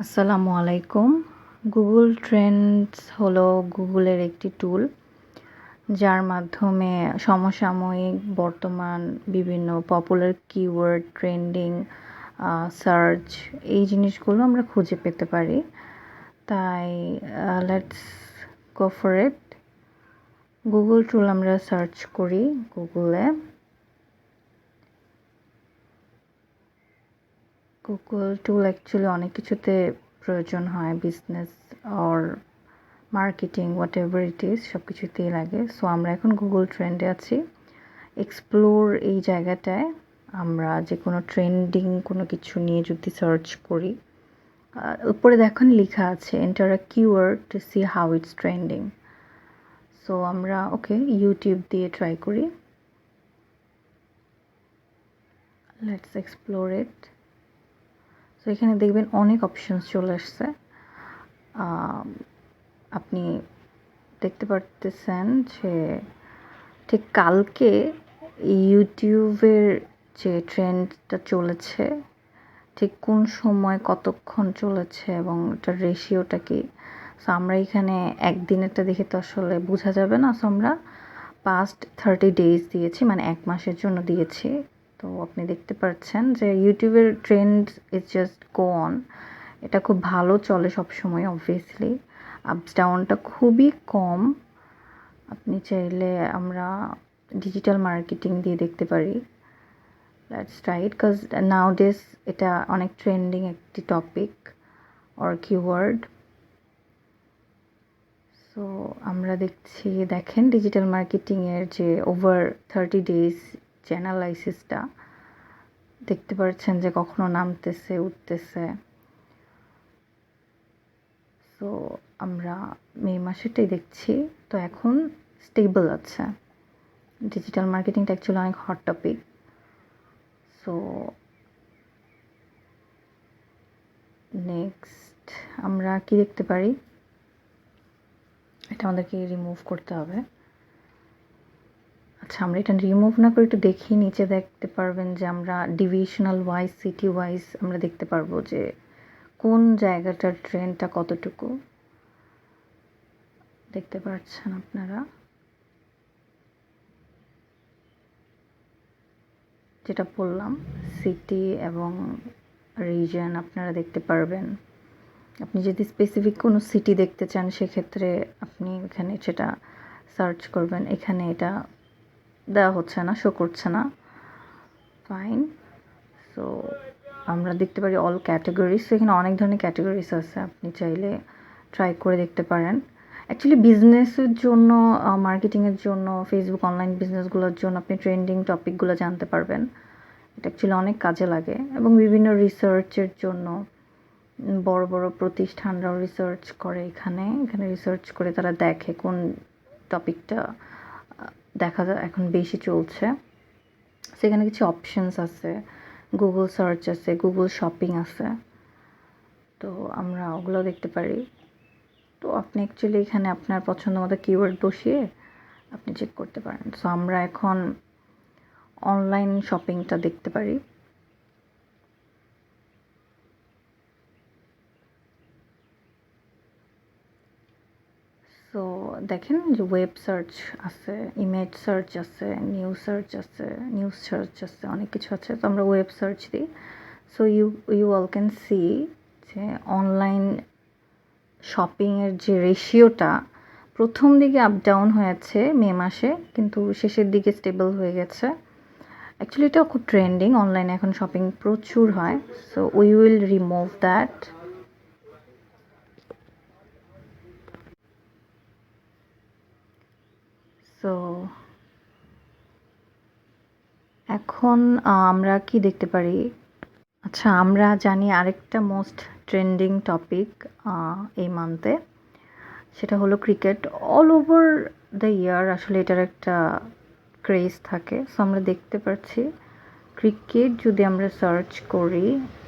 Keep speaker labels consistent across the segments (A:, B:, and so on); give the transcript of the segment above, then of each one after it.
A: আসসালামু আলাইকুম। Google Trends হলো গুগলের একটি টুল, যার মাধ্যমে সমসাময়িক বর্তমান বিভিন্ন পপুলার কিওয়ার্ড, ট্রেন্ডিং, সার্চ এই জিনিসগুলো আমরা খুঁজে পেতে পারি। তাই let's go for it. Google tool আমরা সার্চ করি গুগলে। গুগল টুল অ্যাকচুয়ালি অনেক কিছুতে প্রয়োজন হয়, business or marketing what ever it is, সব কিছুতেই লাগে। সো আমরা এখন গুগল ট্রেন্ডে আছি। এক্সপ্লোর এই জায়গাটায় আমরা যে কোনো ট্রেন্ডিং কোনো কিছু নিয়ে যদি সার্চ করি, উপরে দেখুন লেখা আছে enter a keyword to see how it's trending. So আমরা ওকে ইউটিউব দিয়ে ট্রাই করি। Let's explore it. সো এখানে দেখবেন অনেক অপশনস চলে আসছে। আপনি দেখতে পারতেছেন যে ঠিক কালকে ইউটিউবের যে ট্রেন্ডটা চলেছে, ঠিক কোন সময় কতক্ষণ চলেছে এবং এটার রেশিওটা কি। সো আমরা এখানে একদিনেরটা দেখে তো আসলে বোঝা যাবে না। সো আমরা পাস্ট 30 ডেজ দিয়েছি, মানে 1 মাসের জন্য দিয়েছি। তো আপনি দেখতে পাচ্ছেন যে ইউটিউবের trend is just go on. এটা খুব ভালো চলে সবসময়, অবভিয়াসলি আপস ডাউনটা খুবই কম। আপনি চাইলে আমরা ডিজিটাল মার্কেটিং দিয়ে দেখতে পারি। লেটস ট্রাই ইট, বিকজ নাউডেজ এটা অনেক ট্রেন্ডিং একটি টপিক অর কিওয়ার্ড। সো আমরা দেখেন ডিজিটাল মার্কেটিংয়ের যে ওভার 30 ডেজ যে অ্যানালাইসিসটা দেখতে পাচ্ছেন যে কখনো নামতেছে, উঠতেছে। সো আমরা মে মাসেরটাই দেখছি, তো এখন স্টেবল আছে। ডিজিটাল মার্কেটিংটা অ্যাকচুয়ালি অনেক হট টপিক। সো নেক্সট আমরা কি দেখতে পারি, এটা আমাদেরকে রিমুভ করতে হবে। আচ্ছা, আমরা এটা রিমুভ না করে একটু দেখি, নিচে দেখতে পারবেন যে আমরা ডিভিশনাল ওয়াইজ, সিটি ওয়াইজ আমরা দেখতে পারবো যে কোন জায়গাটার ট্রেন্ডটা কতটুকু। দেখতে পাচ্ছেন আপনারা, যেটা বললাম সিটি এবং রিজন আপনারা দেখতে পারবেন। আপনি যদি স্পেসিফিক কোনো সিটি দেখতে চান, সেক্ষেত্রে আপনি এখানে সেটা সার্চ করবেন। এখানে এটা দেওয়া হচ্ছে না, শো করছে না, ফাইন। সো আমরা দেখতে পারি অল ক্যাটাগরিজ। সো এখানে অনেক ধরনের ক্যাটাগরিজ আছে, আপনি চাইলে ট্রাই করে দেখতে পারেন। অ্যাকচুয়ালি বিজনেসের জন্য, মার্কেটিংয়ের জন্য, ফেসবুক অনলাইন বিজনেসগুলোর জন্য আপনি ট্রেন্ডিং টপিকগুলো জানতে পারবেন। এটা অ্যাকচুয়ালি অনেক কাজে লাগে। এবং বিভিন্ন রিসার্চের জন্য বড় বড় প্রতিষ্ঠানরাও রিসার্চ করে, এখানে রিসার্চ করে তারা দেখে কোন টপিকটা দেখা যায় এখন বেশি চলছে। সেখানে কিছু অপশনস আছে, গুগল সার্চ আছে, গুগল শপিং আছে, তো আমরা ওগুলো দেখতে পারি। তো আপনি অ্যাকচুয়ালি এখানে আপনার পছন্দ মতো কিওয়ার্ড বসিয়ে আপনি চেক করতে পারেন। সো আমরা এখন অনলাইন শপিংটা দেখতে পারি। সো দেখেন যে ওয়েব সার্চ আছে, ইমেজ সার্চ আছে, নিউজ সার্চ আছে, অনেক কিছু আছে। তো আমরা ওয়েব সার্চ দিই। So you all can see যে অনলাইন শপিংয়ের যে রেশিওটা প্রথম দিকে আপ ডাউন হয়েছে মে মাসে, কিন্তু শেষের দিকে স্টেবল হয়ে গেছে। অ্যাকচুয়ালি এটা খুব ট্রেন্ডিং, অনলাইনে এখন শপিং প্রচুর হয়। So we will remove that. So এখন আমরা কি দেখতে পারি, আচ্ছা আমরা জানি আরেকটা মোস্ট ট্রেন্ডিং টপিক এই মান্থে, সেটা হলো cricket. All over the year আসলে এটার একটা ক্রেজ থাকে। সো আমরা দেখতে পাচ্ছি ক্রিকেট যদি আমরা সার্চ করি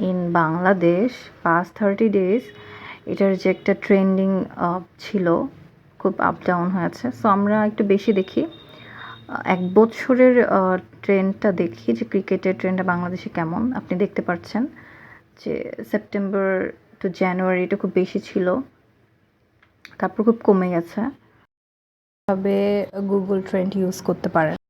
A: ইন বাংলাদেশ পাস্ট 30 ডেজ, এটার যে একটা ট্রেন্ডিং ছিল, খুব আপ ডাউন হয়েছে। সো আমরা একটু বেশি দেখি, 1 বছরের ট্রেন্ডটা দেখি যে ক্রিকেটের ট্রেন্ডটা বাংলাদেশে কেমন। আপনি দেখতে পাচ্ছেন যে সেপ্টেম্বর টু জানুয়ারি এটা খুব বেশি ছিল, তারপর খুব কমে গেছে। তবে গুগল ট্রেন্ড ইউজ করতে পারেন।